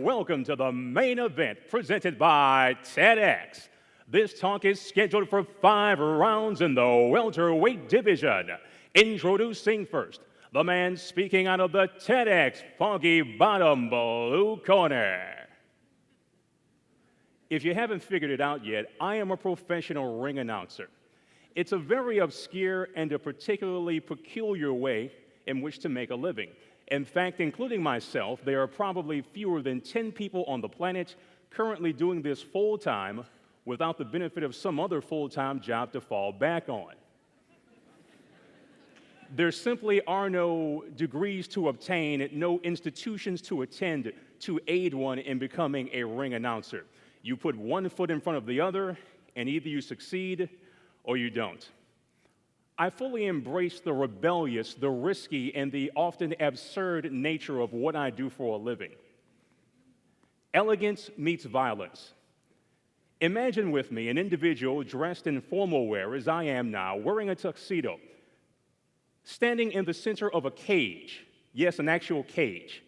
welcome to the main event presented by TEDx. This talk is scheduled for 5 rounds in the welterweight division. Introducing first, the man speaking out of the TEDx Foggy Bottom blue corner. If you haven't figured it out yet, I am a professional ring announcer. It's a very obscure and a particularly peculiar way in which to make a living. In fact, including myself, there are probably fewer than 10 people on the planet currently doing this full-time without the benefit of some other full-time job to fall back on. There simply are no degrees to obtain, no institutions to attend to aid one in becoming a ring announcer. You put one foot in front of the other, and either you succeed or you don't. I fully embrace the rebellious, the risky, and the often absurd nature of what I do for a living. Elegance meets violence. Imagine with me an individual dressed in formal wear, as I am now, wearing a tuxedo, standing in the center of a cage, yes, an actual cage,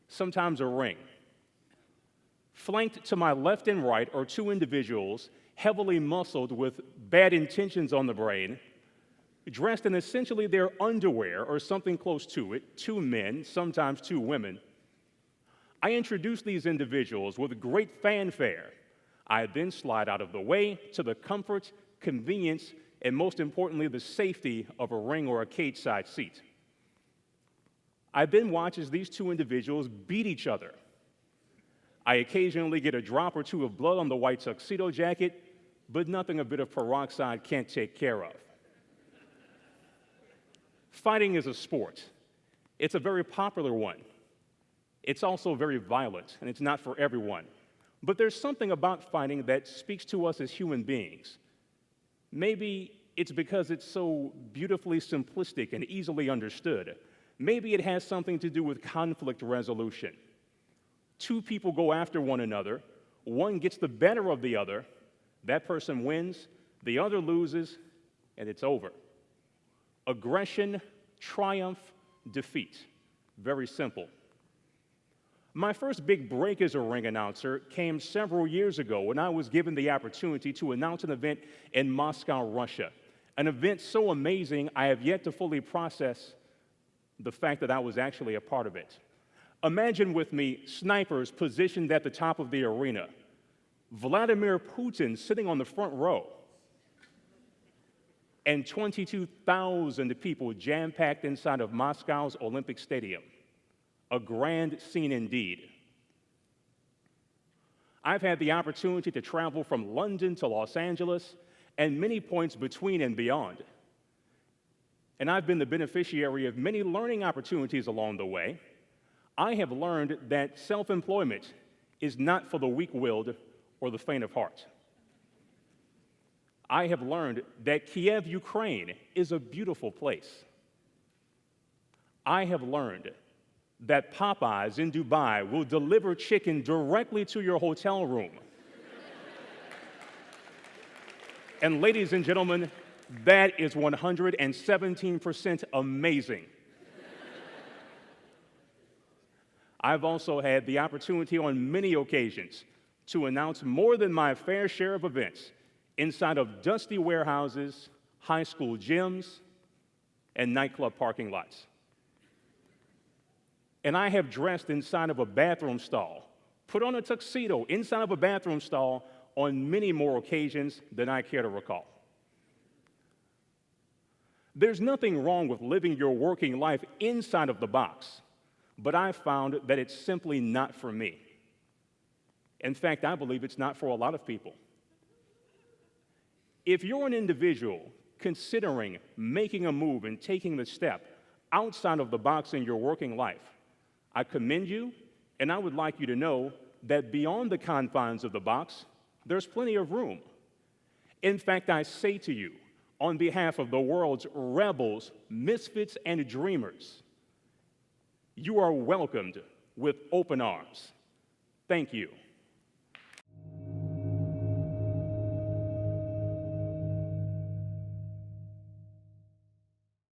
sometimes a ring. Flanked to my left and right are two individuals, heavily muscled with bad intentions on the brain, dressed in essentially their underwear or something close to it, two men, sometimes two women. I introduce these individuals with great fanfare. I then slide out of the way to the comfort, convenience, and most importantly, the safety of a ring or a cage-side seat. I then watch as these two individuals beat each other. I occasionally get a drop or two of blood on the white tuxedo jacket, but nothing a bit of peroxide can't take care of. Fighting is a sport. It's a very popular one. It's also very violent, and it's not for everyone. But there's something about fighting that speaks to us as human beings. Maybe it's because it's so beautifully simplistic and easily understood. Maybe it has something to do with conflict resolution. Two people go after one another, one gets the better of the other, that person wins, the other loses, and it's over. Aggression, triumph, defeat. Very simple. My first big break as a ring announcer came several years ago when I was given the opportunity to announce an event in Moscow, Russia. An event so amazing, I have yet to fully process the fact that I was actually a part of it. Imagine with me snipers positioned at the top of the arena, Vladimir Putin sitting on the front row, and 22,000 people jam-packed inside of Moscow's Olympic Stadium. A grand scene indeed. I've had the opportunity to travel from London to Los Angeles and many points between and beyond. And I've been the beneficiary of many learning opportunities along the way. I have learned that self-employment is not for the weak-willed or the faint of heart. I have learned that Kiev, Ukraine is a beautiful place. I have learned that Popeyes in Dubai will deliver chicken directly to your hotel room. And ladies and gentlemen, that is 117% amazing. I've also had the opportunity on many occasions to announce more than my fair share of events inside of dusty warehouses, high school gyms, and nightclub parking lots. And I have dressed inside of a bathroom stall, put on a tuxedo inside of a bathroom stall on many more occasions than I care to recall. There's nothing wrong with living your working life inside of the box, but I've found that it's simply not for me. In fact, I believe it's not for a lot of people. If you're an individual considering making a move and taking the step outside of the box in your working life, I commend you, and I would like you to know that beyond the confines of the box, there's plenty of room. In fact, I say to you, on behalf of the world's rebels, misfits, and dreamers, you are welcomed with open arms. Thank you.